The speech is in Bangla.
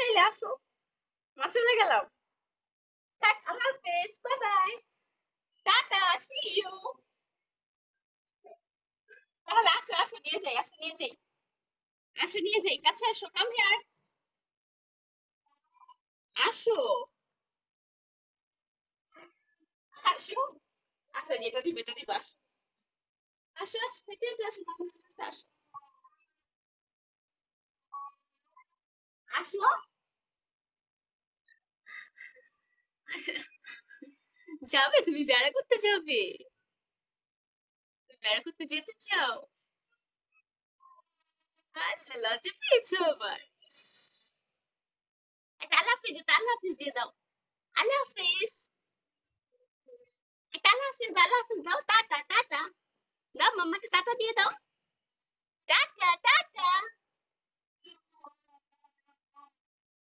চাইলে আসো। মা চলে গেলাম। থাক, আল্লাহ হাফেজ, bye bye, tata, see you. তাহলে আসো আসো, নিয়ে যাই, আসো নিয়ে যাই, আসো নিয়ে যাই, কাছে আসো, কাম হিয়ার, আসো আসো আসো, যেটা দিবে যদি বাস, আসো আসো, হেঁটে হেঁটে আসো, মাথা কাছে আসো, আসো। যাবে, তুমি বেড়া করতে যাবে, তুমি বেড়া করতে যেতে চাও? আল্লাহ, লজ্জা পেয়েছো আবার। একটা আল্লাহ হাফিজ, একটা আল্লাহ হাফিজ দিয়ে দাও। আল্লাহ হাফিজ, একটা আল্লাহ হাফিজ, আল্লাহ হাফিজ দাও, টাটা।